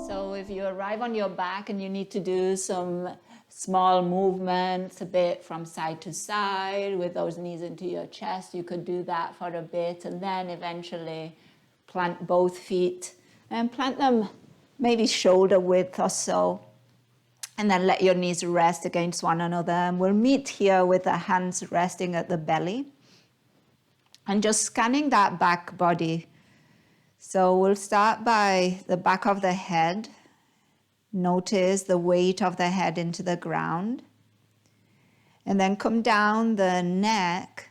So if you arrive on your back and you need to do some small movements, a bit from side to side with those knees into your chest, you could do that for a bit, and then eventually plant both feet and plant them maybe shoulder width or so, and then let your knees rest against one another. And we'll meet here with the hands resting at the belly and just scanning that back body. So we'll start by the back of the head. Notice the weight of the head into the ground. And then come down the neck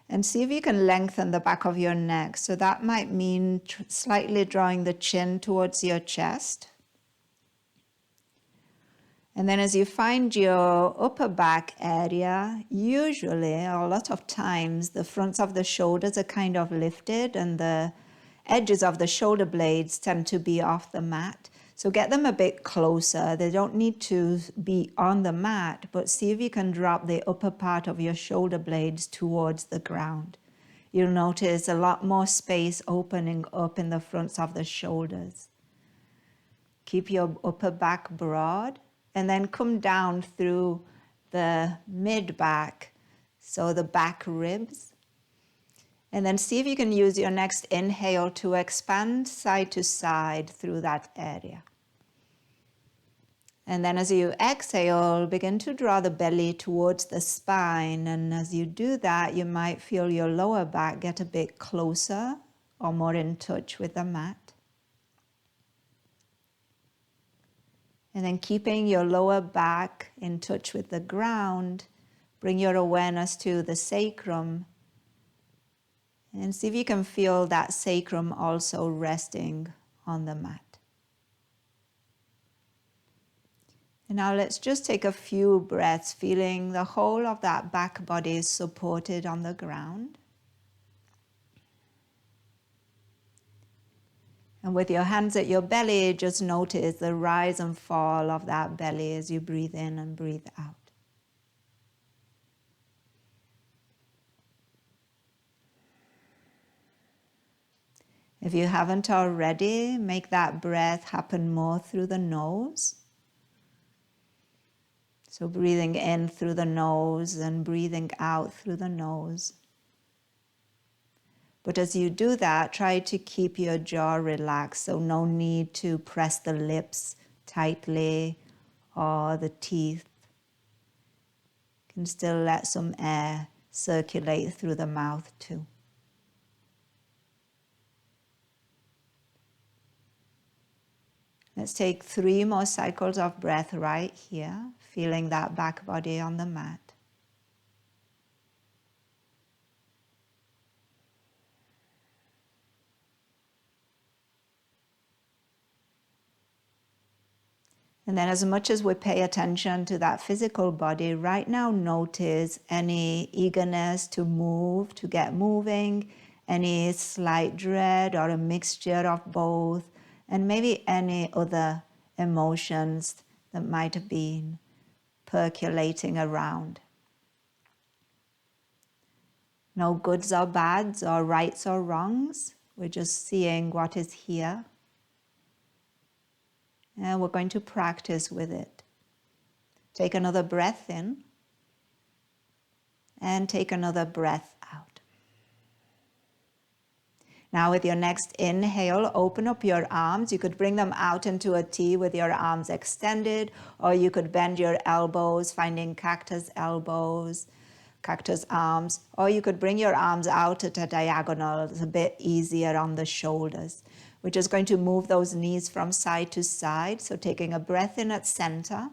and see if you can lengthen the back of your neck. So that might mean slightly drawing the chin towards your chest. And then as you find your upper back area, usually, or a lot of times, the fronts of the shoulders are kind of lifted and the edges of the shoulder blades tend to be off the mat. So get them a bit closer. They don't need to be on the mat, but see if you can drop the upper part of your shoulder blades towards the ground. You'll notice a lot more space opening up in the fronts of the shoulders. Keep your upper back broad and then come down through the mid-back, so the back ribs. And then see if you can use your next inhale to expand side to side through that area. And then as you exhale, begin to draw the belly towards the spine. And as you do that, you might feel your lower back get a bit closer or more in touch with the mat. And then keeping your lower back in touch with the ground, bring your awareness to the sacrum. And see if you can feel that sacrum also resting on the mat. And now let's just take a few breaths, feeling the whole of that back body is supported on the ground. And with your hands at your belly, just notice the rise and fall of that belly as you breathe in and breathe out. If you haven't already, make that breath happen more through the nose. So breathing in through the nose and breathing out through the nose. But as you do that, try to keep your jaw relaxed, so no need to press the lips tightly or the teeth. You can still let some air circulate through the mouth too. Let's take 3 more cycles of breath right here, feeling that back body on the mat. And then as much as we pay attention to that physical body, right now notice any eagerness to move, to get moving, any slight dread or a mixture of both, and maybe any other emotions that might have been percolating around. No goods or bads or rights or wrongs. We're just seeing what is here. And we're going to practice with it. Take another breath in and take another breath out. Now with your next inhale, open up your arms. You could bring them out into a T with your arms extended, or you could bend your elbows, finding cactus elbows, cactus arms, or you could bring your arms out at a diagonal. It's a bit easier on the shoulders. We're just going to move those knees from side to side. So taking a breath in at center,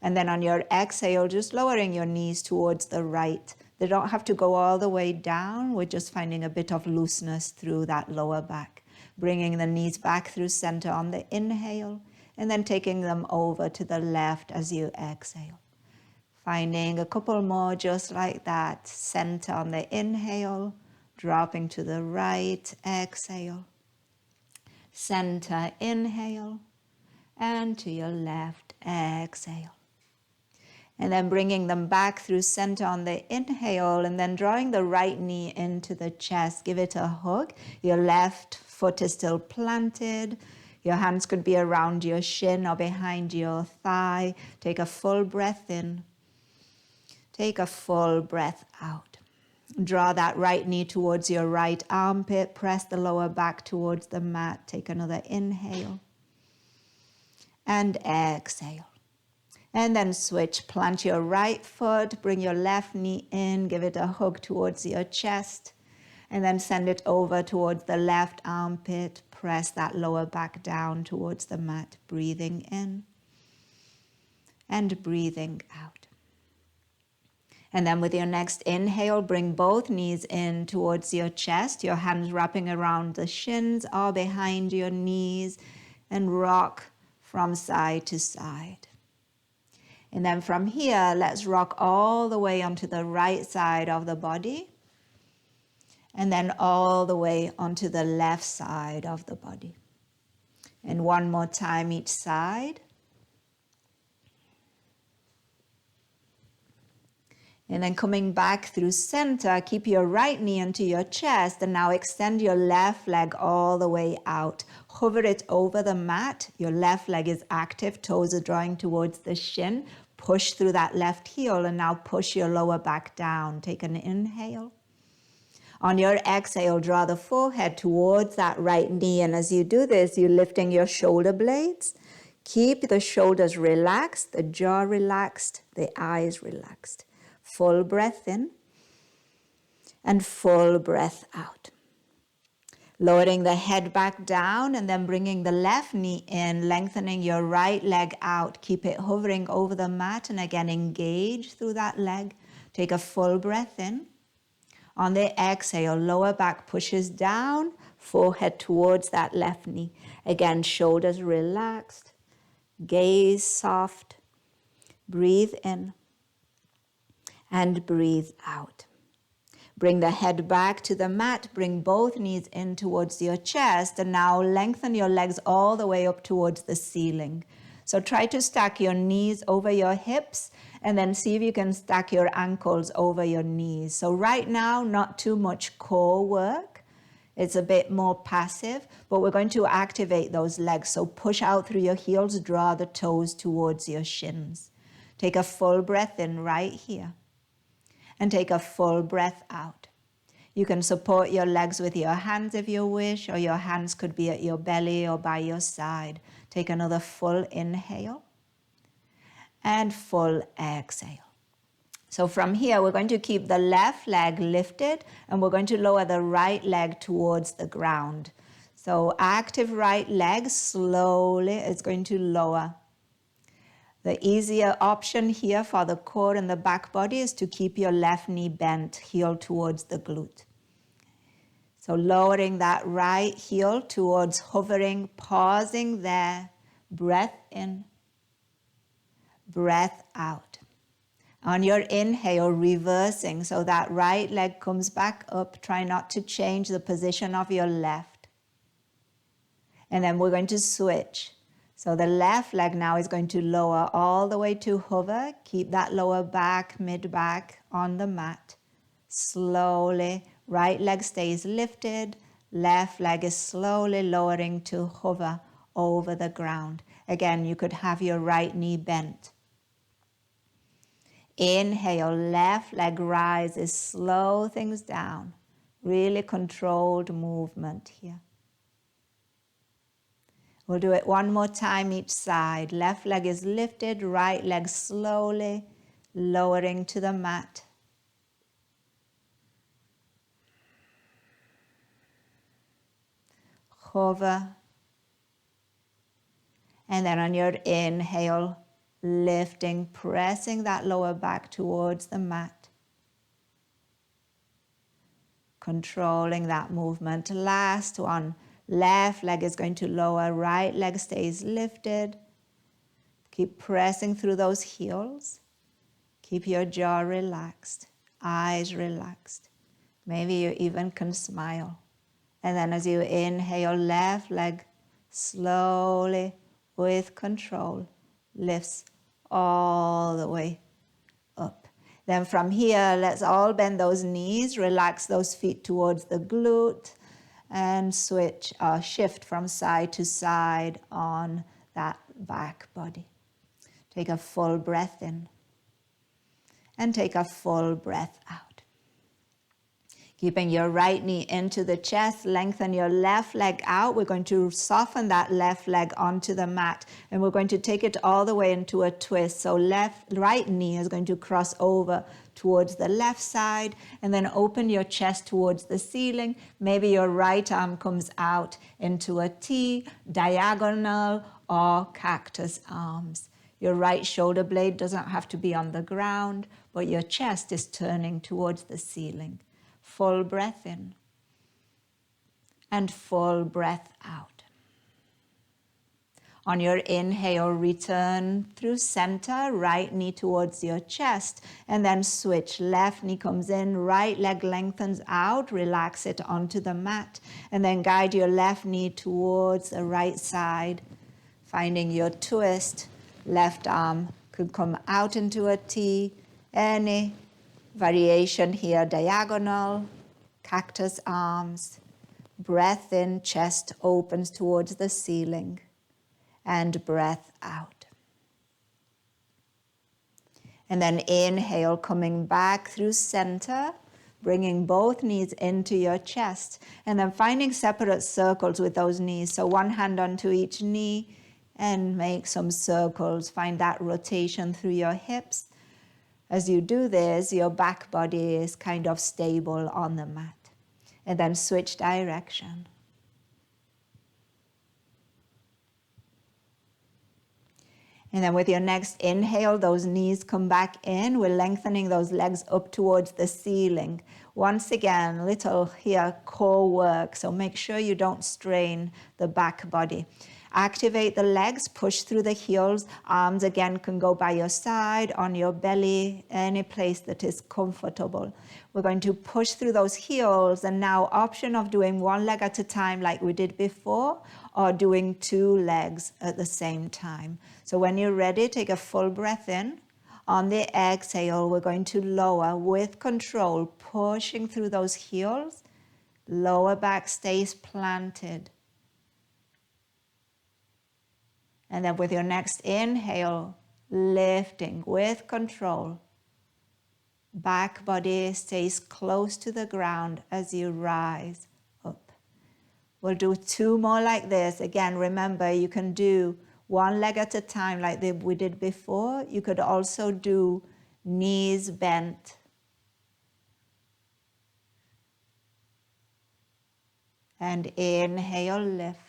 and then on your exhale, just lowering your knees towards the right. They don't have to go all the way down. We're just finding a bit of looseness through that lower back. Bringing the knees back through center on the inhale, and then taking them over to the left as you exhale. Finding a couple more just like that. Center on the inhale, dropping to the right, exhale. Center, inhale, and to your left, exhale. And then bringing them back through center on the inhale, and then drawing the right knee into the chest. Give it a hug. Your left foot is still planted. Your hands could be around your shin or behind your thigh. Take a full breath in. Take a full breath out. Draw that right knee towards your right armpit. Press the lower back towards the mat. Take another inhale. And exhale. And then switch. Plant your right foot. Bring your left knee in. Give it a hug towards your chest. And then send it over towards the left armpit. Press that lower back down towards the mat. Breathing in. And breathing out. And then with your next inhale, bring both knees in towards your chest. Your hands wrapping around the shins or behind your knees. And rock from side to side. And then from here, let's rock all the way onto the right side of the body. And then all the way onto the left side of the body. And one more time each side. And then coming back through center, keep your right knee into your chest, and now extend your left leg all the way out. Hover it over the mat. Your left leg is active, toes are drawing towards the shin. Push through that left heel, and now push your lower back down. Take an inhale. On your exhale, draw the forehead towards that right knee, and as you do this, you're lifting your shoulder blades. Keep the shoulders relaxed, the jaw relaxed, the eyes relaxed. Full breath in and full breath out. Lowering the head back down and then bringing the left knee in, lengthening your right leg out. Keep it hovering over the mat and again engage through that leg. Take a full breath in. On the exhale, lower back pushes down, forehead towards that left knee. Again, shoulders relaxed, gaze soft. Breathe in. And breathe out. Bring the head back to the mat. Bring both knees in towards your chest. And now lengthen your legs all the way up towards the ceiling. So try to stack your knees over your hips and then see if you can stack your ankles over your knees. So right now, not too much core work. It's a bit more passive, but we're going to activate those legs. So push out through your heels, draw the toes towards your shins. Take a full breath in right here. And take a full breath out. You can support your legs with your hands if you wish, or your hands could be at your belly or by your side. Take another full inhale and full exhale. So from here, we're going to keep the left leg lifted and we're going to lower the right leg towards the ground. So active right leg, slowly it's going to lower. The easier option here for the core and the back body is to keep your left knee bent, heel towards the glute. So lowering that right heel towards hovering, pausing there, breath in, breath out. On your inhale, reversing, so that right leg comes back up. Try not to change the position of your left. And then we're going to switch. So the left leg now is going to lower all the way to hover. Keep that lower back, mid-back on the mat. Slowly, right leg stays lifted. Left leg is slowly lowering to hover over the ground. Again, you could have your right knee bent. Inhale, left leg rises, slow things down. Really controlled movement here. We'll do it one more time each side. Left leg is lifted, right leg slowly lowering to the mat. Hover. And then on your inhale, lifting, pressing that lower back towards the mat. Controlling that movement. Last one. Left leg is going to lower, right leg stays lifted. Keep pressing through those heels. Keep your jaw relaxed, eyes relaxed. Maybe you even can smile. And then as you inhale, left leg slowly, with control, lifts all the way Then from here, let's all bend those knees, relax those feet towards the glute, and switch or shift from side to side on that back body. Take a full breath in and take a full breath out. Keeping your right knee into the chest, lengthen your left leg out. We're going to soften that left leg onto the mat, and we're going to take it all the way into a twist. So right knee is going to cross over towards the left side, and then open your chest towards the ceiling. Maybe your right arm comes out into a T, diagonal, or cactus arms. Your right shoulder blade doesn't have to be on the ground, but your chest is turning towards the ceiling. Full breath in and full breath out. On your inhale, return through center, right knee towards your chest, and then switch. Left knee comes in, right leg lengthens out, relax it onto the mat, and then guide your left knee towards the right side, finding your twist. Left arm could come out into a T, any variation here, diagonal, cactus arms. Breath in, chest opens towards the ceiling, and breath out. And then inhale, coming back through center, bringing both knees into your chest, and then finding separate circles with those knees. So one hand onto each knee, and make some circles. Find that rotation through your hips. As you do this, your back body is kind of stable on the mat. And then switch direction. And then with your next inhale, those knees come back in. We're lengthening those legs up towards the ceiling. Once again, little here core work. So make sure you don't strain the back body. Activate the legs, push through the heels. Arms again can go by your side, on your belly, any place that is comfortable. We're going to push through those heels, and now option of doing one leg at a time like we did before, or doing two legs at the same time. So when you're ready, take a full breath in. On the exhale, we're going to lower with control, pushing through those heels. Lower back stays planted. And then with your next inhale, lifting with control. Back body stays close to the ground as you rise up. We'll do two more like this. Again, remember, you can do one leg at a time like we did before. You could also do knees bent. And inhale, lift.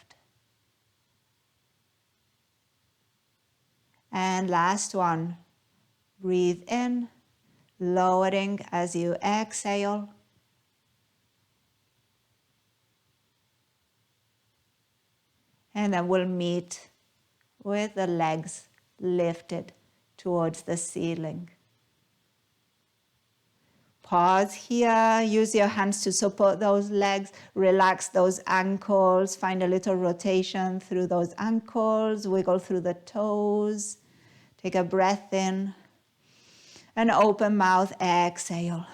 And last one, breathe in, lowering as you exhale. And then we'll meet with the legs lifted towards the ceiling. Pause here, use your hands to support those legs, relax those ankles, find a little rotation through those ankles, wiggle through the toes. Take a breath in, and open mouth, exhale.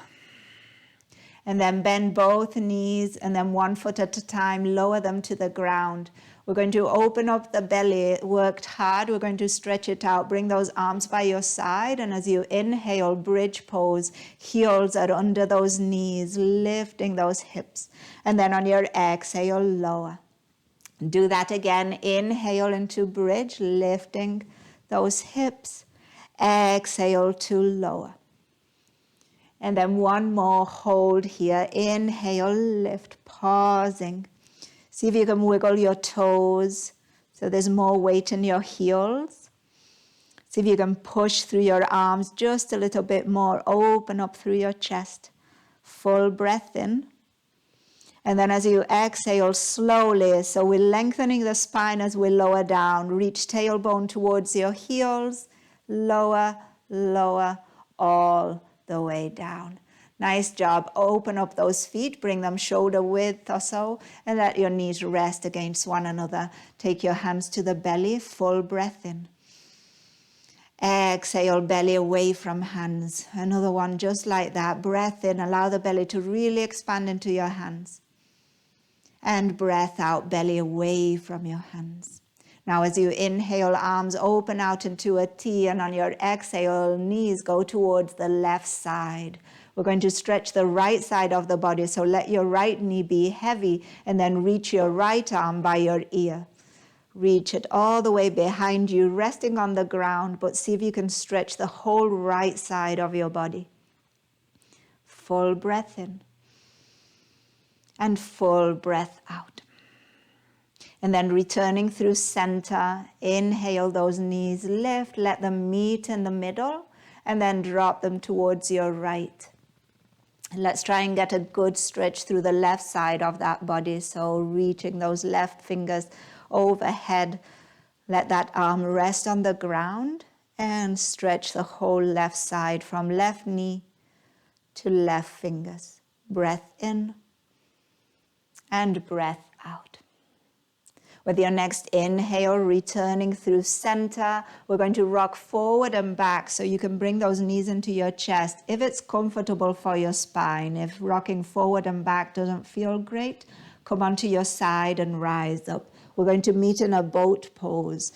And then bend both knees, and then one foot at a time, lower them to the ground. We're going to open up the belly, worked hard. We're going to stretch it out. Bring those arms by your side, and as you inhale, bridge pose, heels are under those knees, lifting those hips. And then on your exhale, lower. Do that again. Inhale into bridge, lifting those hips. Exhale to lower. And then one more, hold here. Inhale, lift, pausing. See if you can wiggle your toes so there's more weight in your heels. See if you can push through your arms just a little bit more. Open up through your chest. Full breath in. And then as you exhale slowly, so we're lengthening the spine as we lower down. Reach tailbone towards your heels. Lower, lower, all the way down. Nice job. Open up those feet, bring them shoulder width or so, and let your knees rest against one another. Take your hands to the belly, full breath in. Exhale, belly away from hands. Another one just like that. Breath in, allow the belly to really expand into your hands. And breath out, belly away from your hands. Now as you inhale, arms open out into a T, and on your exhale, knees go towards the left side. We're going to stretch the right side of the body, so let your right knee be heavy, and then reach your right arm by your ear. Reach it all the way behind you, resting on the ground, but see if you can stretch the whole right side of your body. Full breath in. And full breath out. And then returning through center, inhale, those knees lift, let them meet in the middle, and then drop them towards your right. And let's try and get a good stretch through the left side of that body. So reaching those left fingers overhead, let that arm rest on the ground and stretch the whole left side from left knee to left fingers. Breath in. And breath out. With your next inhale, returning through center, we're going to rock forward and back so you can bring those knees into your chest if it's comfortable for your spine. If rocking forward and back doesn't feel great, come onto your side and rise up. We're going to meet in a boat pose.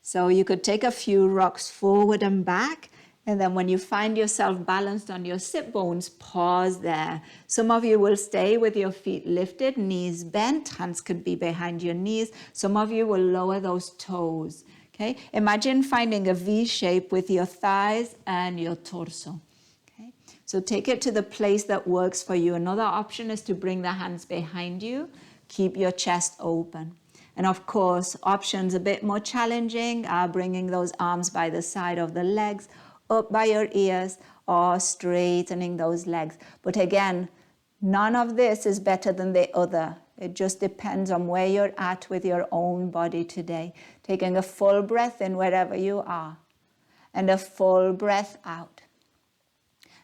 So you could take a few rocks forward and back, and then when you find yourself balanced on your sit bones, pause there. Some of you will stay with your feet lifted, knees bent, hands could be behind your knees. Some of you will lower those toes. Okay? Imagine finding a V shape with your thighs and your torso. Okay? So take it to the place that works for you. Another option is to bring the hands behind you. Keep your chest open. And of course, options a bit more challenging are bringing those arms by the side of the legs, up by your ears, or straightening those legs. But again, none of this is better than the other. It just depends on where you're at with your own body today. Taking a full breath in wherever you are, and a full breath out.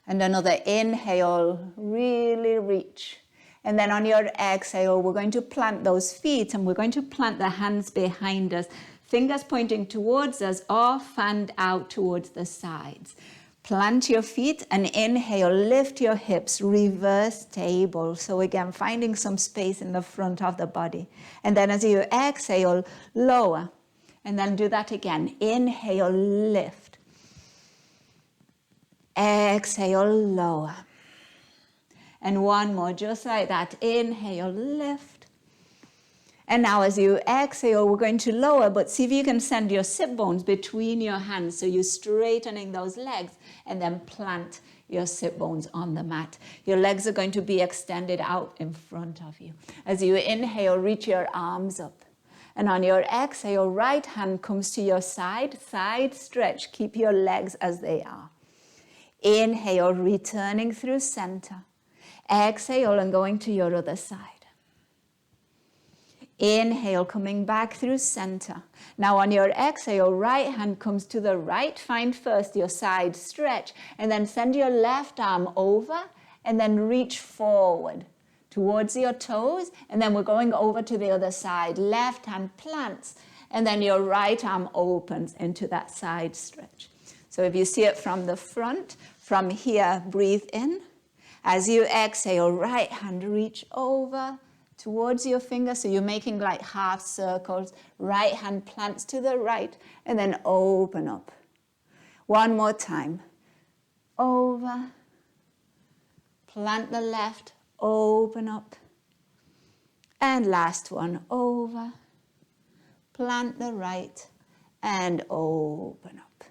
And another inhale, really reach. And then on your exhale, we're going to plant those feet, and we're going to plant the hands behind us, fingers pointing towards us or fanned out towards the sides. Plant your feet and inhale, lift your hips, reverse table. So again, finding some space in the front of the body. And then as you exhale, lower. And then do that again. Inhale, lift. Exhale, lower. And one more, just like that. Inhale, lift. And now as you exhale, we're going to lower, but see if you can send your sit bones between your hands. So you're straightening those legs, and then plant your sit bones on the mat. Your legs are going to be extended out in front of you. As you inhale, reach your arms up. And on your exhale, right hand comes to your side, side stretch. Keep your legs as they are. Inhale, returning through center. Exhale and going to your other side. Inhale, coming back through center. Now on your exhale, right hand comes to the right. Find first your side stretch, and then send your left arm over, and then reach forward towards your toes, and then we're going over to the other side. Left hand plants, and then your right arm opens into that side stretch. So if you see it from the front, from here, breathe in. As you exhale, right hand reach over towards your finger, so you're making like half circles. Right hand plants to the right, and then open up. One more time. Over. Plant the left, open up. And last one, over. Plant the right, and open up.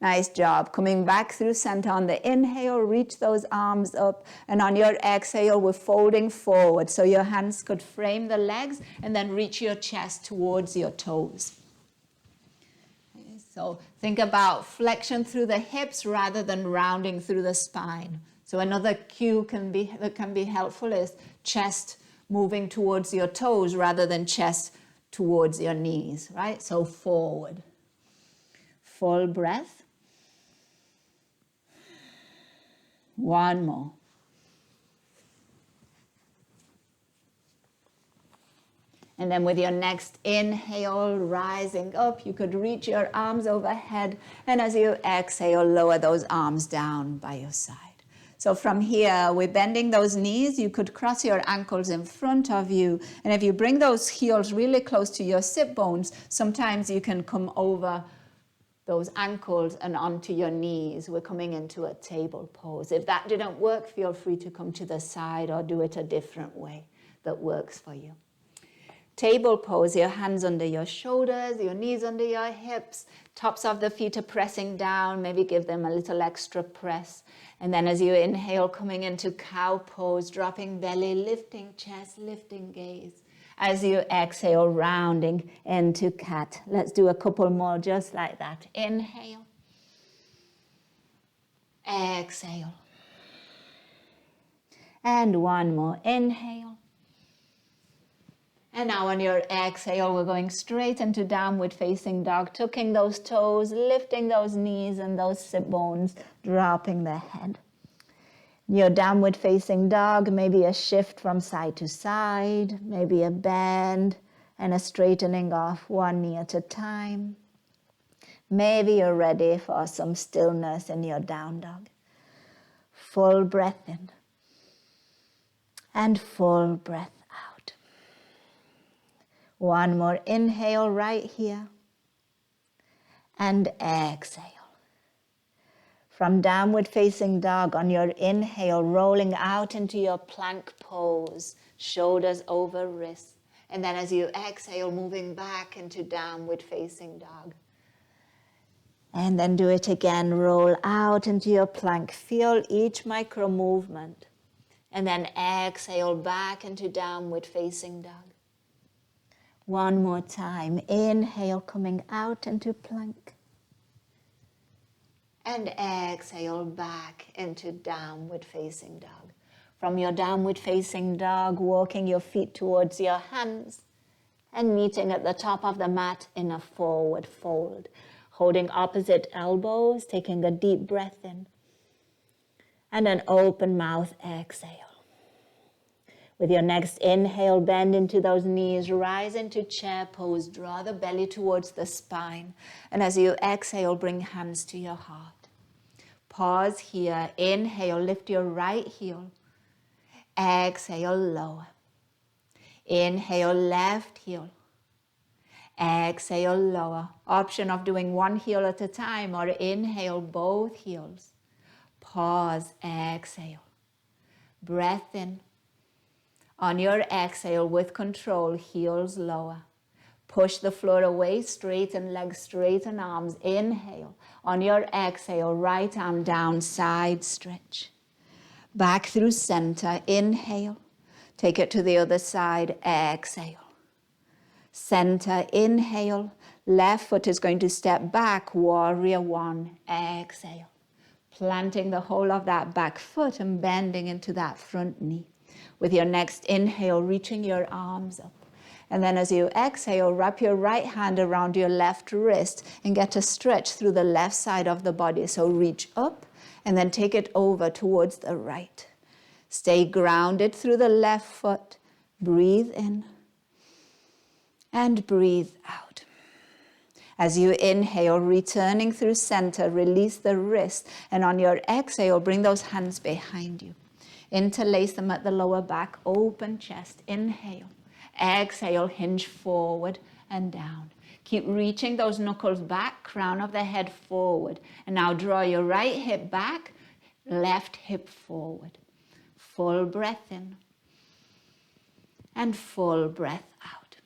Nice job. Coming back through center on the inhale, reach those arms up. And on your exhale, we're folding forward. So your hands could frame the legs and then reach your chest towards your toes. Okay, so think about flexion through the hips rather than rounding through the spine. So another cue that can be helpful is chest moving towards your toes rather than chest towards your knees, right? So forward. Full breath. One more. And then with your next inhale, rising up, you could reach your arms overhead. And as you exhale, lower those arms down by your side. So from here, we're bending those knees. You could cross your ankles in front of you. And if you bring those heels really close to your sit bones, sometimes you can come over those ankles and onto your knees. We're coming into a table pose. If that didn't work, feel free to come to the side or do it a different way that works for you. Table pose, your hands under your shoulders, your knees under your hips, tops of the feet are pressing down, maybe give them a little extra press. And then as you inhale, coming into cow pose, dropping belly, lifting chest, lifting gaze. As you exhale, rounding into cat. Let's do a couple more just like that. Inhale. Exhale. And one more. Inhale. And now on your exhale, we're going straight into downward facing dog, tucking those toes, lifting those knees and those sit bones, dropping the head. Your downward facing dog, maybe a shift from side to side, maybe a bend and a straightening off one knee at a time. Maybe you're ready for some stillness in your down dog. Full breath in and full breath out. One more inhale right here and exhale. From downward facing dog, on your inhale, rolling out into your plank pose, shoulders over wrists. And then as you exhale, moving back into downward facing dog. And then do it again, roll out into your plank. Feel each micro movement. And then exhale back into downward facing dog. One more time, inhale, coming out into plank. And exhale back into downward facing dog. From your downward facing dog, walking your feet towards your hands and meeting at the top of the mat in a forward fold. Holding opposite elbows, taking a deep breath in. And an open mouth exhale. With your next inhale, bend into those knees, rise into chair pose, draw the belly towards the spine. And as you exhale, bring hands to your heart. Pause here, inhale, lift your right heel. Exhale, lower. Inhale, left heel. Exhale, lower. Option of doing one heel at a time or inhale both heels. Pause, exhale. Breath in. On your exhale, with control, heels lower. Push the floor away, straighten legs, straighten arms. Inhale. On your exhale, right arm down, side stretch. Back through center, inhale. Take it to the other side, exhale. Center, inhale. Left foot is going to step back, warrior one, exhale. Planting the whole of that back foot and bending into that front knee. With your next inhale, reaching your arms up. And then as you exhale, wrap your right hand around your left wrist and get a stretch through the left side of the body. So reach up and then take it over towards the right. Stay grounded through the left foot. Breathe in and breathe out. As you inhale, returning through center, release the wrist. And on your exhale, bring those hands behind you. Interlace them at the lower back, open chest, inhale. Exhale, hinge forward and down. Keep reaching those knuckles back, crown of the head forward. And now draw your right hip back, left hip forward. Full breath in and full breath out.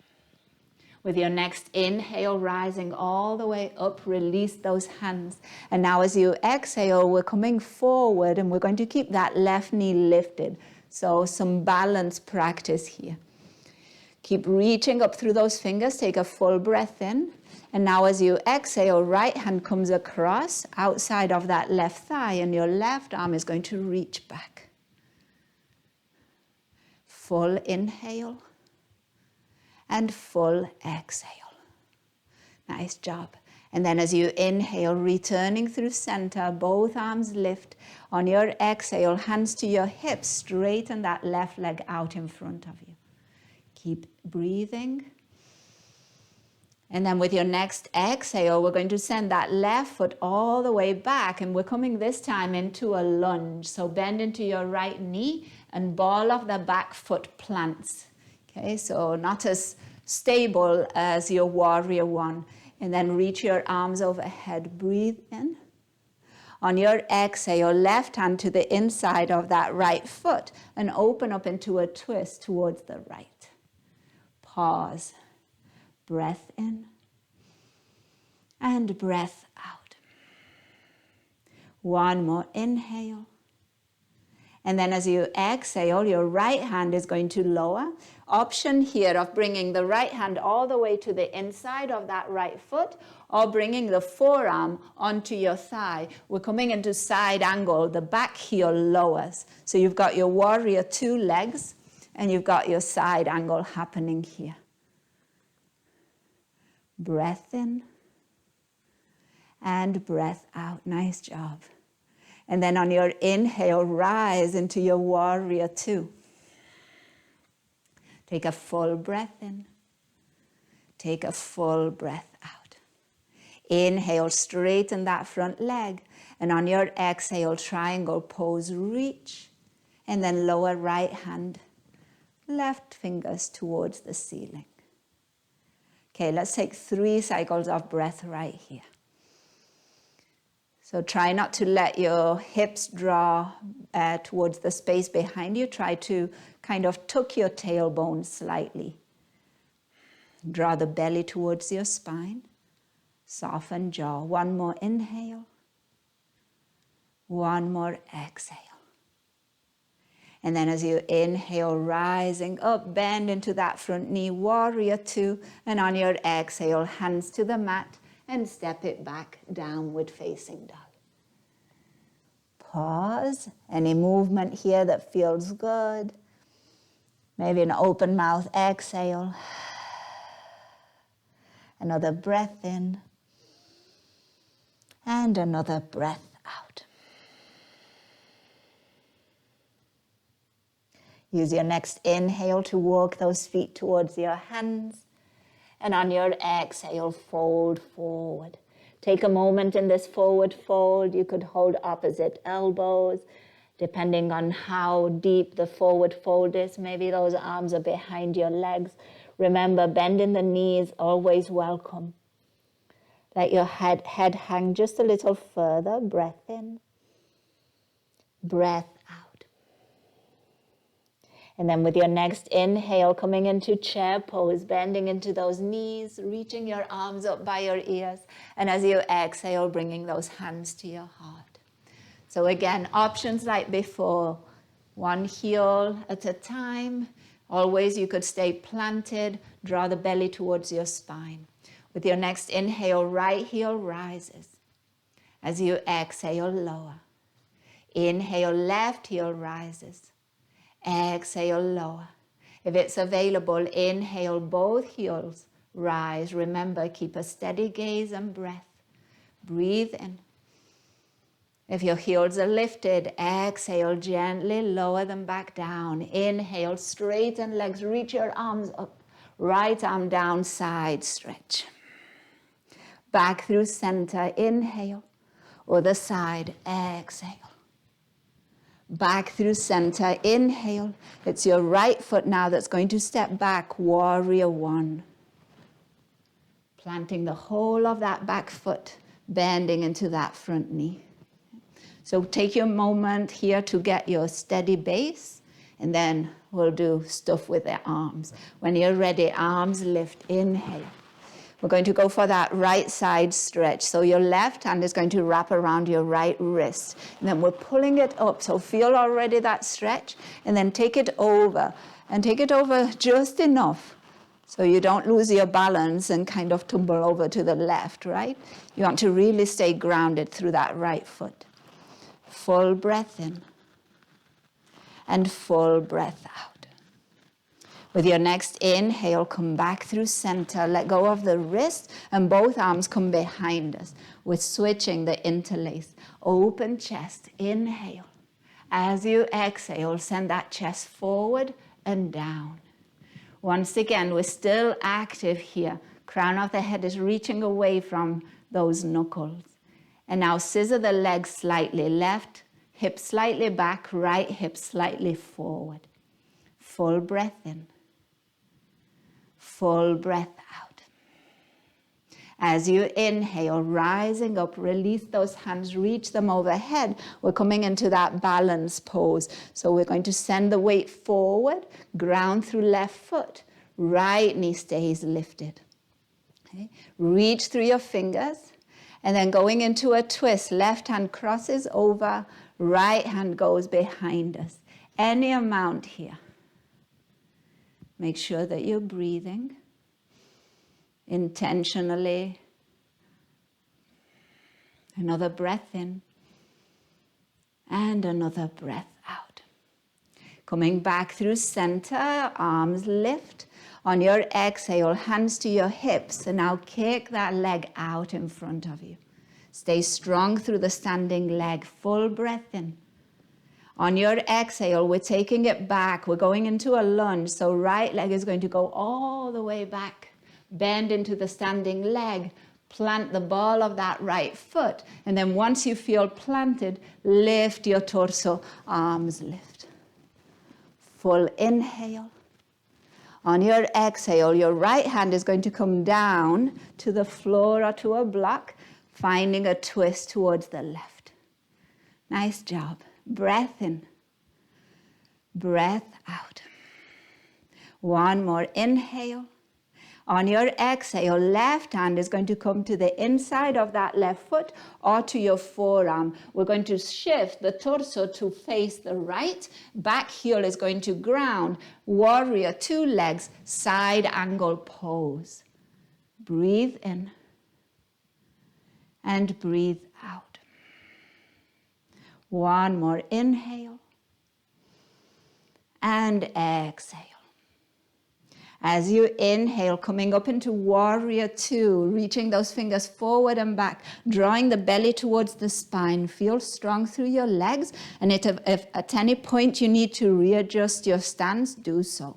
With your next inhale, rising all the way up, release those hands. And now as you exhale, we're coming forward and we're going to keep that left knee lifted. So some balance practice here. Keep reaching up through those fingers. Take a full breath in. And now as you exhale, right hand comes across outside of that left thigh and your left arm is going to reach back. Full inhale and full exhale. Nice job. And then as you inhale, returning through center, both arms lift. On your exhale, hands to your hips, straighten that left leg out in front of you. Keep breathing. And then with your next exhale, we're going to send that left foot all the way back, and we're coming this time into a lunge. So bend into your right knee and ball of the back foot plants. Okay, so not as stable as your warrior one. And then reach your arms overhead, breathe in. On your exhale, left hand to the inside of that right foot and open up into a twist towards the right. Pause. Breath in and breath out. One more inhale. And then as you exhale, your right hand is going to lower. Option here of bringing the right hand all the way to the inside of that right foot or bringing the forearm onto your thigh. We're coming into side angle. The back heel lowers. So you've got your warrior two legs and you've got your side angle happening here. Breath in and breath out. Nice job. And then on your inhale, rise into your warrior two. Take a full breath in. Take a full breath out. Inhale, straighten that front leg. And on your exhale, triangle pose, reach. And then lower right hand, left fingers towards the ceiling. Okay, let's take 3 cycles of breath right here. So try not to let your hips draw towards the space behind you. Try to kind of tuck your tailbone slightly. Draw the belly towards your spine. Soften jaw. One more inhale. One more exhale. And then as you inhale, rising up, bend into that front knee, warrior two. And on your exhale, hands to the mat and step it back, downward facing dog. Pause. Any movement here that feels good. Maybe an open mouth exhale. Another breath in. And another breath out. Use your next inhale to walk those feet towards your hands. And on your exhale, fold forward. Take a moment in this forward fold. You could hold opposite elbows, depending on how deep the forward fold is. Maybe those arms are behind your legs. Remember, bending the knees, always welcome. Let your head hang just a little further. Breath in. Breath out. And then with your next inhale, coming into chair pose, bending into those knees, reaching your arms up by your ears. And as you exhale, bringing those hands to your heart. So again, options like before, one heel at a time. Always you could stay planted, draw the belly towards your spine. With your next inhale, right heel rises. As you exhale, lower. Inhale, left heel rises. Exhale, lower. If it's available, inhale, both heels rise. Remember, keep a steady gaze and breath. Breathe in. If your heels are lifted, exhale, gently lower them back down. Inhale, straighten legs, reach your arms up. Right arm down, side stretch. Back through center, inhale. Other side, exhale. Back through center, inhale. It's your right foot now that's going to step back, warrior one. Planting the whole of that back foot, bending into that front knee. So take your moment here to get your steady base, and then we'll do stuff with the arms. When you're ready, arms lift, inhale. We're going to go for that right side stretch. So your left hand is going to wrap around your right wrist. And then we're pulling it up. So feel already that stretch. And then take it over. And take it over just enough so you don't lose your balance and kind of tumble over to the left, right? You want to really stay grounded through that right foot. Full breath in. And full breath out. With your next inhale, come back through center. Let go of the wrist and both arms come behind us. We're switching the interlace. Open chest, inhale. As you exhale, send that chest forward and down. Once again, we're still active here. Crown of the head is reaching away from those knuckles. And now scissor the legs slightly. Left hip slightly back, right hip slightly forward. Full breath in. Full breath out. As you inhale, rising up, release those hands, reach them overhead. We're coming into that balance pose. So we're going to send the weight forward, ground through left foot, right knee stays lifted. Okay. Reach through your fingers, and then going into a twist, left hand crosses over, right hand goes behind us. Any amount here. Make sure that you're breathing intentionally. Another breath in and another breath out. Coming back through center, arms lift. On your exhale, hands to your hips, and now kick that leg out in front of you. Stay strong through the standing leg, full breath in. On your exhale, we're taking it back. We're going into a lunge, so right leg is going to go all the way back. Bend into the standing leg, plant the ball of that right foot, and then once you feel planted, lift your torso, arms lift. Full inhale. On your exhale, your right hand is going to come down to the floor or to a block, finding a twist towards the left. Nice job. Breath in. Breath out. One more inhale. On your exhale, left hand is going to come to the inside of that left foot or to your forearm. We're going to shift the torso to face the right. Back heel is going to ground. Warrior, 2 legs, side angle pose. Breathe in and breathe out. One more inhale and exhale. As you inhale, coming up into warrior 2, reaching those fingers forward and back, drawing the belly towards the spine. Feel strong through your legs, and if at any point you need to readjust your stance, do so.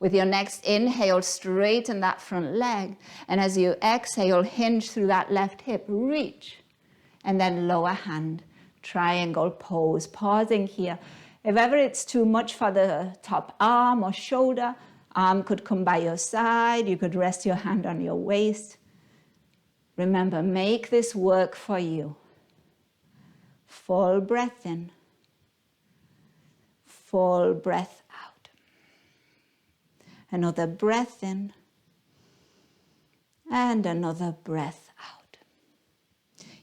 With your next inhale, straighten that front leg, and as you exhale, hinge through that left hip, reach, and then lower hand, triangle pose, pausing here. If ever it's too much for the top arm or shoulder, arm could come by your side. You could rest your hand on your waist. Remember, make this work for you. Full breath in. Full breath out. Another breath in. And another breath out.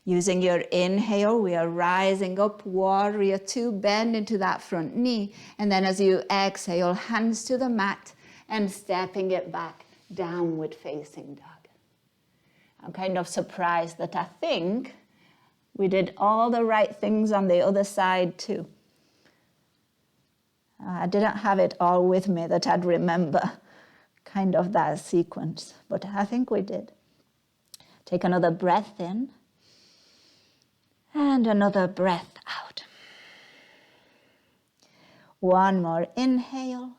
Using your inhale, we are rising up, warrior 2, bend into that front knee. And then as you exhale, hands to the mat, and stepping it back, downward facing dog. I'm kind of surprised that I think we did all the right things on the other side too. I didn't have it all with me that I'd remember kind of that sequence, but I think we did. Take another breath in and another breath out. One more inhale.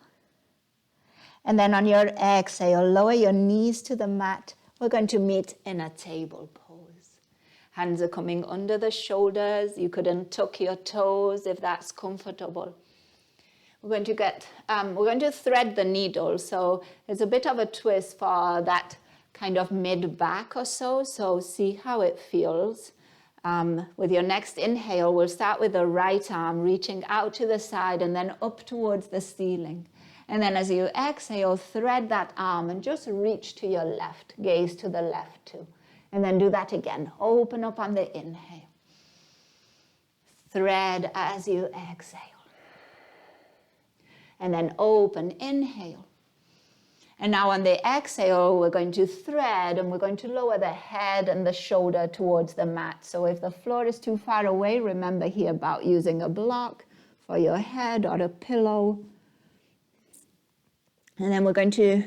And then on your exhale, lower your knees to the mat. We're going to meet in a table pose. Hands are coming under the shoulders. You could untuck your toes if that's comfortable. We're going to thread the needle. So there's a bit of a twist for that kind of mid-back or so. So see how it feels. With your next inhale, we'll start with the right arm reaching out to the side and then up towards the ceiling. And then as you exhale, thread that arm and just reach to your left, gaze to the left too. And then do that again. Open up on the inhale. Thread as you exhale. And then open, inhale. And now on the exhale, we're going to thread and we're going to lower the head and the shoulder towards the mat. So if the floor is too far away, remember here about using a block for your head or a pillow. And then we're going to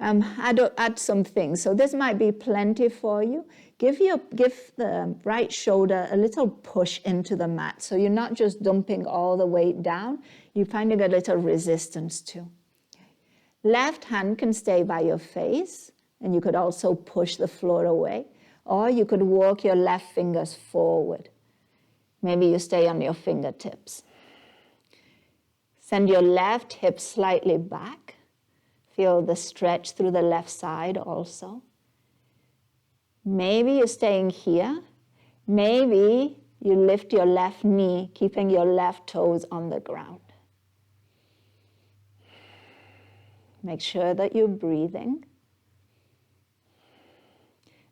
add some things. So this might be plenty for you. Give the right shoulder a little push into the mat. So you're not just dumping all the weight down. You're finding a little resistance too. Left hand can stay by your face, and you could also push the floor away, or you could walk your left fingers forward. Maybe you stay on your fingertips. Send your left hip slightly back. Feel the stretch through the left side also. Maybe you're staying here. Maybe you lift your left knee, keeping your left toes on the ground. Make sure that you're breathing.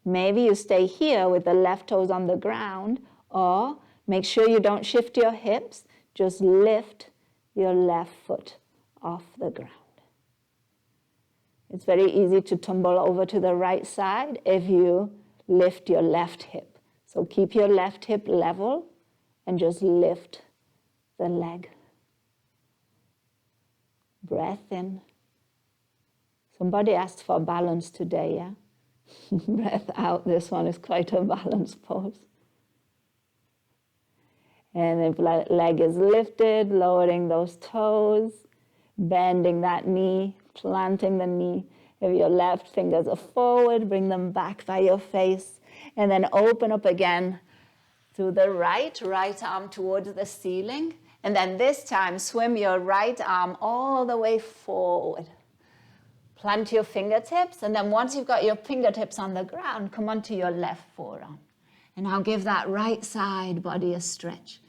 Maybe you stay here with the left toes on the ground, or make sure you don't shift your hips, just lift your left foot off the ground. It's very easy to tumble over to the right side if you lift your left hip. So keep your left hip level and just lift the leg. Breath in. Somebody asked for balance today, yeah? Breath out. This one is quite a balanced pose. And if leg is lifted, lowering those toes, bending that knee, planting the knee. If your left fingers are forward, bring them back by your face. And then open up again to the right arm towards the ceiling. And then this time, swim your right arm all the way forward. Plant your fingertips, and then once you've got your fingertips on the ground, come onto your left forearm. And now give that right side body a stretch.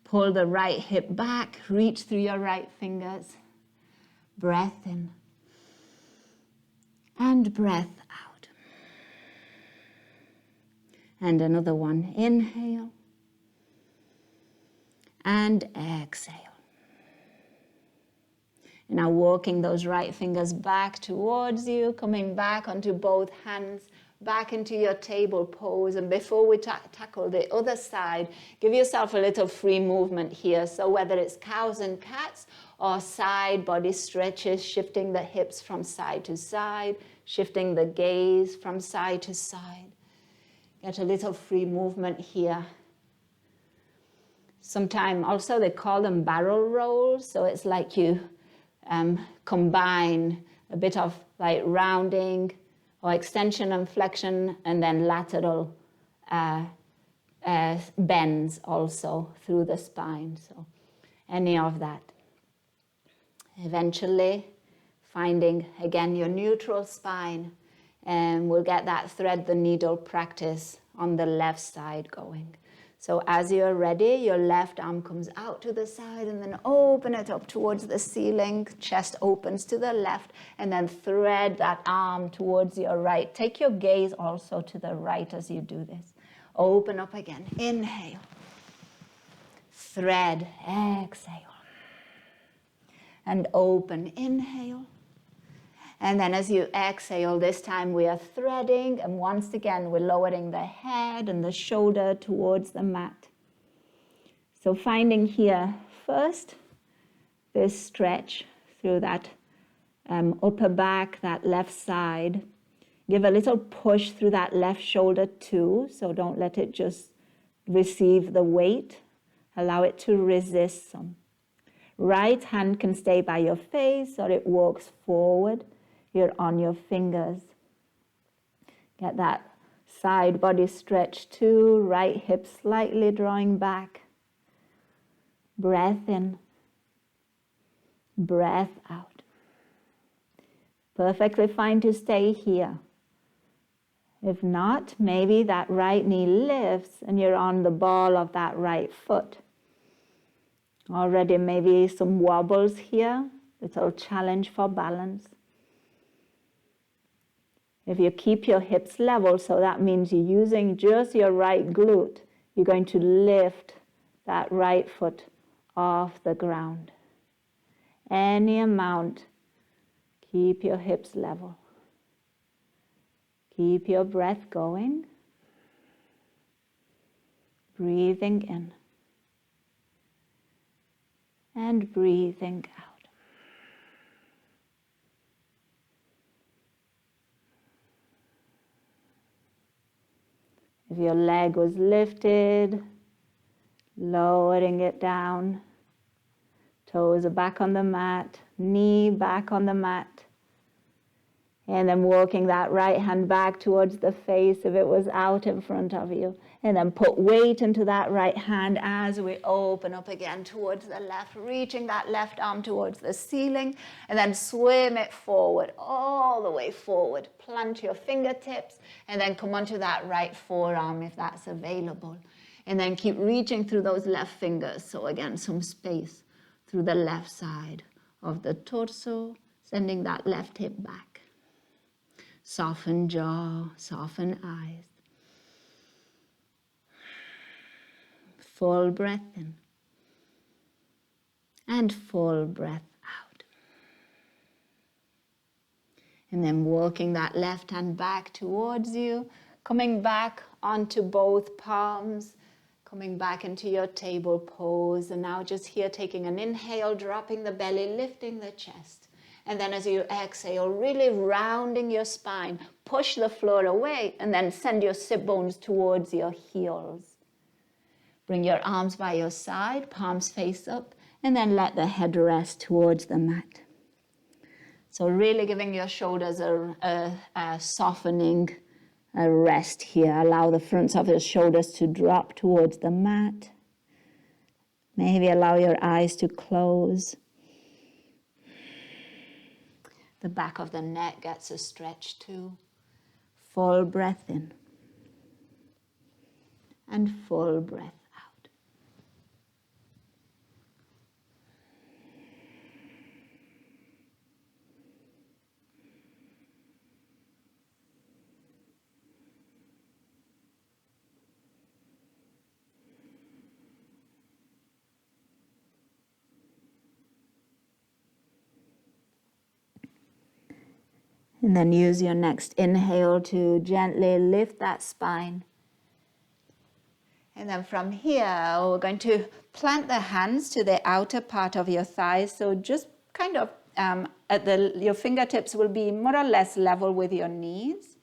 Pull the right hip back, reach through your right fingers. Breath in. And breath out. And another one. Inhale. And exhale. Now walking those right fingers back towards you, coming back onto both hands, back into your table pose. And before we tackle the other side, give yourself a little free movement here. So whether it's cows and cats or side body stretches, shifting the hips from side to side, shifting the gaze from side to side. Get a little free movement here. Sometimes also they call them barrel rolls. So it's like you combine a bit of like rounding or extension and flexion, and then lateral bends also through the spine. So any of that. Eventually finding again your neutral spine, and we'll get that thread the needle practice on the left side going. So as you're ready, your left arm comes out to the side and then open it up towards the ceiling. Chest opens to the left, and then thread that arm towards your right. Take your gaze also to the right as you do this. Open up again. Inhale. Thread. Exhale. And open. Inhale. And then as you exhale, this time we are threading, and once again we're lowering the head and the shoulder towards the mat. So finding here first this stretch through that upper back, that left side. Give a little push through that left shoulder too, so don't let it just receive the weight. Allow it to resist some. Right hand can stay by your face or it walks forward. You're on your fingers. Get that side body stretch too. Right hip slightly drawing back. Breath in. Breath out. Perfectly fine to stay here. If not, maybe that right knee lifts and you're on the ball of that right foot. Already maybe some wobbles here. Little challenge for balance. If you keep your hips level, so that means you're using just your right glute, you're going to lift that right foot off the ground. Any amount, keep your hips level. Keep your breath going. Breathing in. And breathing out. If your leg was lifted, lowering it down. Toes are back on the mat, knee back on the mat. And then walking that right hand back towards the face if it was out in front of you. And then put weight into that right hand as we open up again towards the left, reaching that left arm towards the ceiling, and then swim it forward, all the way forward. Plant your fingertips, and then come onto that right forearm if that's available. And then keep reaching through those left fingers. So again, some space through the left side of the torso, sending that left hip back. Soften jaw, soften eyes. Full breath in. And full breath out. And then walking that left hand back towards you, coming back onto both palms, coming back into your table pose. And now just here taking an inhale, dropping the belly, lifting the chest. And then as you exhale, really rounding your spine, push the floor away and then send your sit bones towards your heels. Bring your arms by your side, palms face up, and then let the head rest towards the mat. So really giving your shoulders a softening, a rest here. Allow the fronts of your shoulders to drop towards the mat. Maybe allow your eyes to close. The back of the neck gets a stretch too. Full breath in. And full breath out. And then use your next inhale to gently lift that spine. And then from here, we're going to plant the hands to the outer part of your thighs. So just kind of your fingertips will be more or less level with your knees.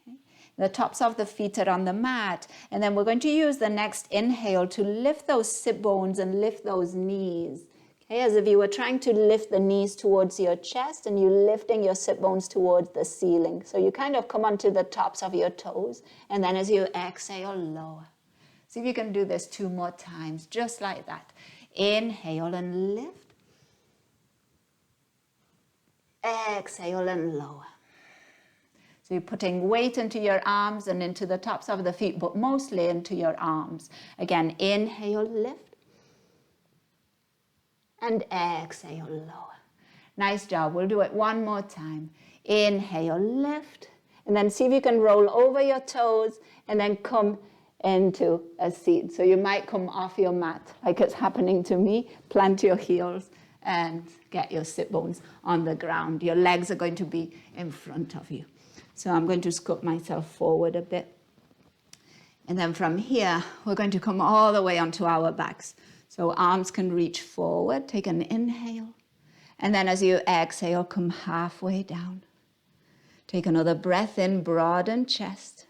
Okay. The tops of the feet are on the mat. And then we're going to use the next inhale to lift those sit bones and lift those knees. Okay, as if you were trying to lift the knees towards your chest and you're lifting your sit bones towards the ceiling. So you kind of come onto the tops of your toes, and then as you exhale, lower. See if you can do this 2 more times, just like that. Inhale and lift. Exhale and lower. So you're putting weight into your arms and into the tops of the feet, but mostly into your arms. Again, inhale, lift. And exhale, lower. Nice job. We'll do it 1 more time. Inhale, lift. And then see if you can roll over your toes and then come into a seat. So you might come off your mat like it's happening to me. Plant your heels and get your sit bones on the ground. Your legs are going to be in front of you. So I'm going to scoot myself forward a bit. And then from here, we're going to come all the way onto our backs. So arms can reach forward, take an inhale. And then as you exhale, come halfway down. Take another breath in, broaden chest.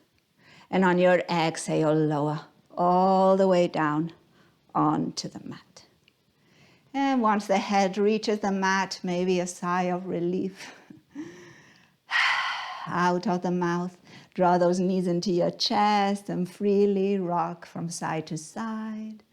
And on your exhale, lower all the way down onto the mat. And once the head reaches the mat, maybe a sigh of relief. Out of the mouth, draw those knees into your chest and freely rock from side to side.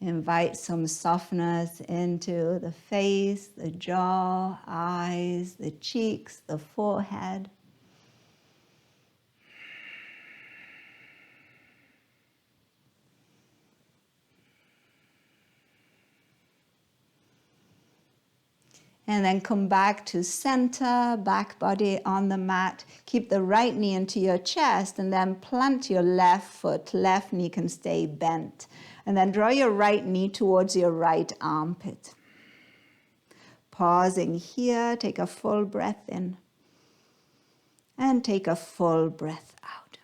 Invite some softness into the face, the jaw, eyes, the cheeks, the forehead. And then come back to center, back body on the mat. Keep the right knee into your chest and then plant your left foot. Left knee can stay bent. And then draw your right knee towards your right armpit. Pausing here, take a full breath in. And take a full breath out.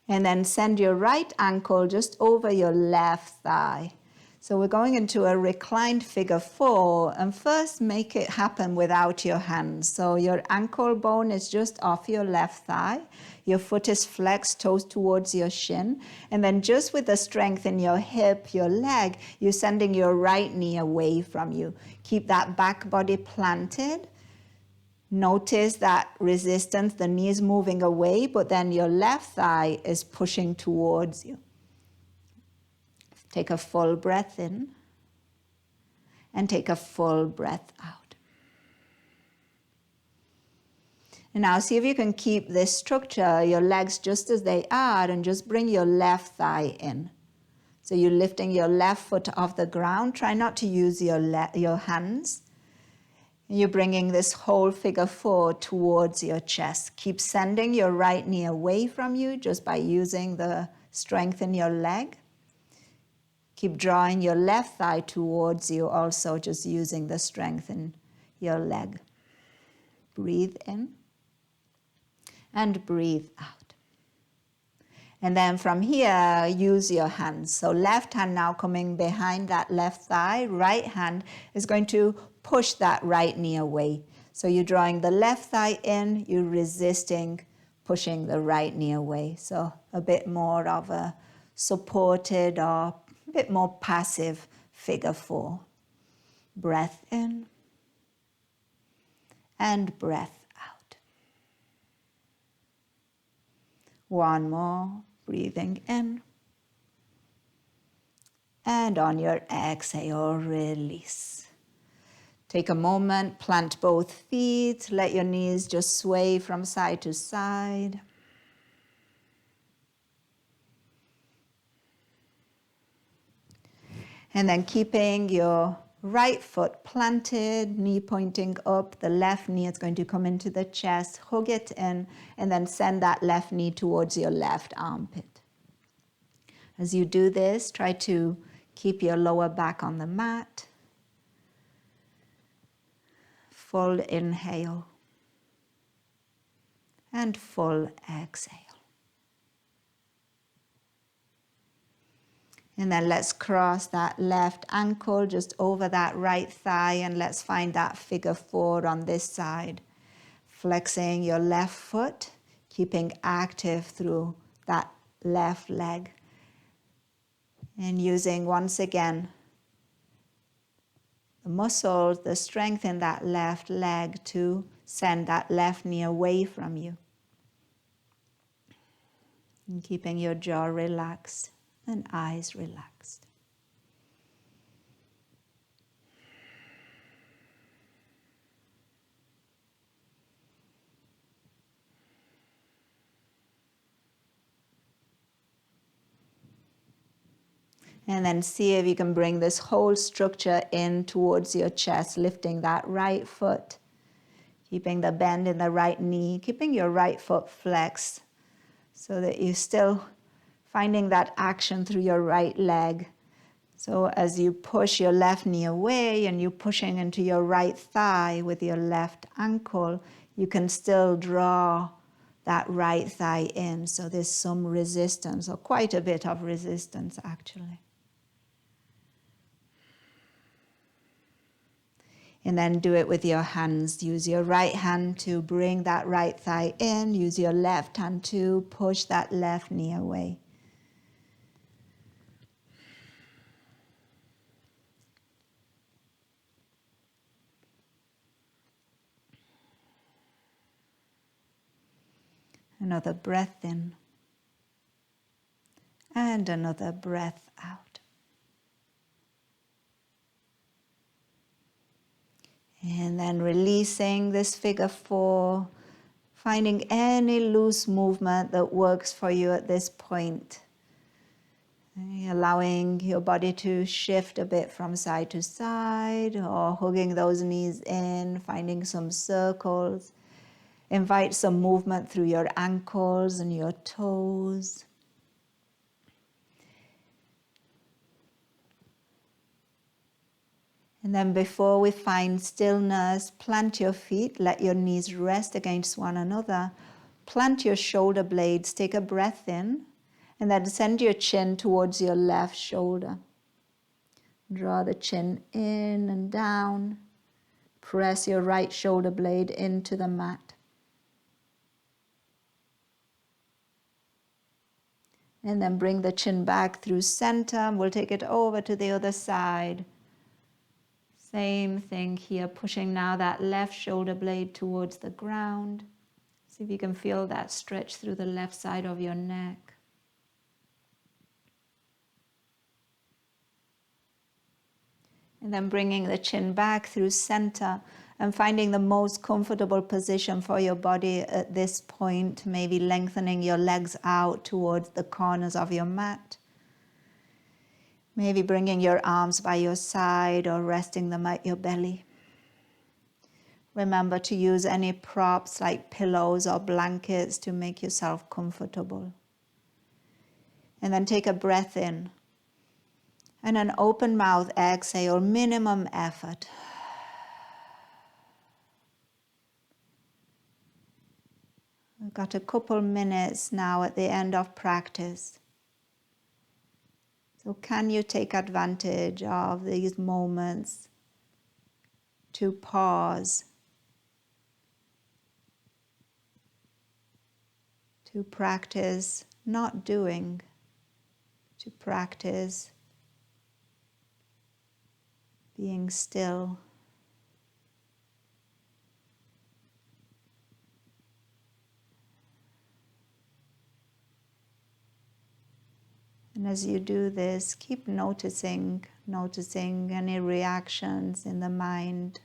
And then send your right ankle just over your left thigh. So we're going into a reclined figure 4, and first make it happen without your hands. So your ankle bone is just off your left thigh, your foot is flexed, toes towards your shin, and then just with the strength in your hip, your leg, you're sending your right knee away from you. Keep that back body planted. Notice that resistance, the knee is moving away, but then your left thigh is pushing towards you. Take a full breath in and take a full breath out. And now see if you can keep this structure, your legs just as they are, and just bring your left thigh in. So you're lifting your left foot off the ground. Try not to use your hands. You're bringing this whole figure 4 towards your chest. Keep sending your right knee away from you just by using the strength in your leg. Keep drawing your left thigh towards you, also just using the strength in your leg. Breathe in and breathe out. And then from here, use your hands. So left hand now coming behind that left thigh. Right hand is going to push that right knee away. So you're drawing the left thigh in, you're resisting pushing the right knee away. So a bit more of a supported or a bit more passive figure 4. Breath in and breath out. One more, breathing in. And on your exhale, release. Take a moment, plant both feet, let your knees just sway from side to side. And then keeping your right foot planted, knee pointing up, the left knee is going to come into the chest, hug it in, and then send that left knee towards your left armpit. As you do this, try to keep your lower back on the mat. Full inhale and full exhale. And then let's cross that left ankle just over that right thigh, and let's find that figure 4 on this side. Flexing your left foot, keeping active through that left leg. And using once again the muscles, the strength in that left leg to send that left knee away from you. And keeping your jaw relaxed and eyes relaxed. And then see if you can bring this whole structure in towards your chest, lifting that right foot, keeping the bend in the right knee, keeping your right foot flexed so that you're still finding that action through your right leg. So as you push your left knee away and you're pushing into your right thigh with your left ankle, you can still draw that right thigh in. So there's some resistance, or quite a bit of resistance actually. And then do it with your hands. Use your right hand to bring that right thigh in. Use your left hand to push that left knee away. Another breath in. And another breath out. And then releasing this figure 4, finding any loose movement that works for you at this point. Allowing your body to shift a bit from side to side, or hugging those knees in, finding some circles. Invite some movement through your ankles and your toes. And then before we find stillness, plant your feet, let your knees rest against one another. Plant your shoulder blades, take a breath in, and then send your chin towards your left shoulder. Draw the chin in and down. Press your right shoulder blade into the mat. And then bring the chin back through center. We'll take it over to the other side. Same thing here, pushing now that left shoulder blade towards the ground. See if you can feel that stretch through the left side of your neck. And then bringing the chin back through center and finding the most comfortable position for your body at this point. Maybe lengthening your legs out towards the corners of your mat. Maybe bringing your arms by your side or resting them at your belly. Remember to use any props like pillows or blankets to make yourself comfortable. And then take a breath in. And an open mouth exhale, minimum effort. We've got a couple minutes now at the end of practice. So can you take advantage of these moments to pause, to practice not doing, to practice being still. And as you do this, keep noticing any reactions in the mind,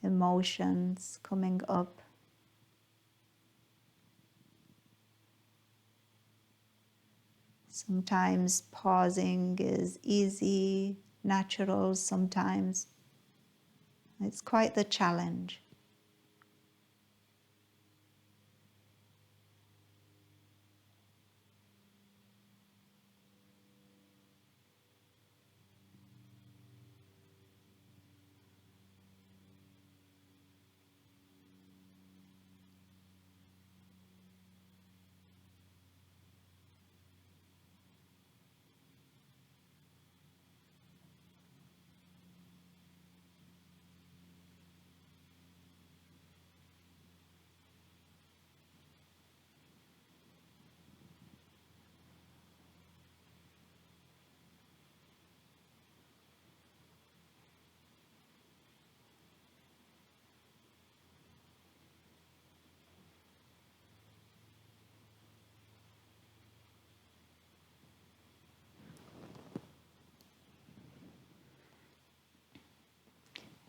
emotions coming up. Sometimes pausing is easy, natural, sometimes it's quite the challenge.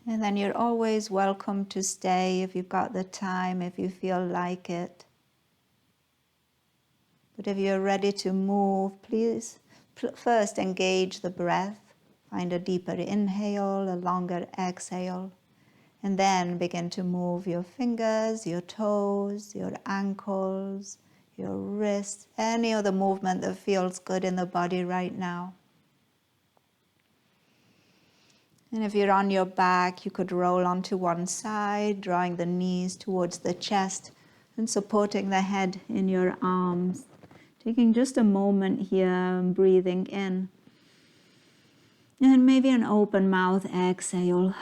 And then you're always welcome to stay if you've got the time, if you feel like it. But if you're ready to move, please first engage the breath. Find a deeper inhale, a longer exhale. And then begin to move your fingers, your toes, your ankles, your wrists, any other movement that feels good in the body right now. And if you're on your back, you could roll onto one side, drawing the knees towards the chest and supporting the head in your arms. Taking just a moment here and breathing in. And maybe an open mouth exhale.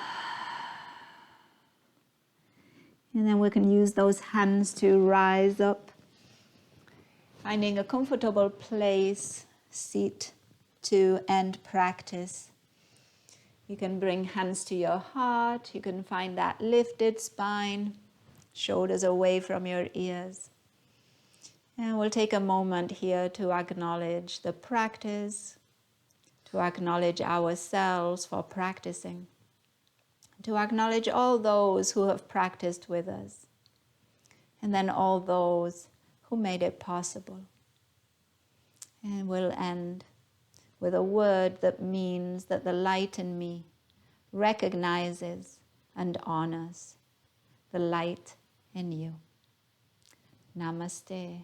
And then we can use those hands to rise up. Finding a comfortable place, seat to end practice. You can bring hands to your heart. You can find that lifted spine, shoulders away from your ears. And we'll take a moment here to acknowledge the practice, to acknowledge ourselves for practicing, to acknowledge all those who have practiced with us, and then all those who made it possible. And we'll end with a word that means that the light in me recognizes and honors the light in you. Namaste.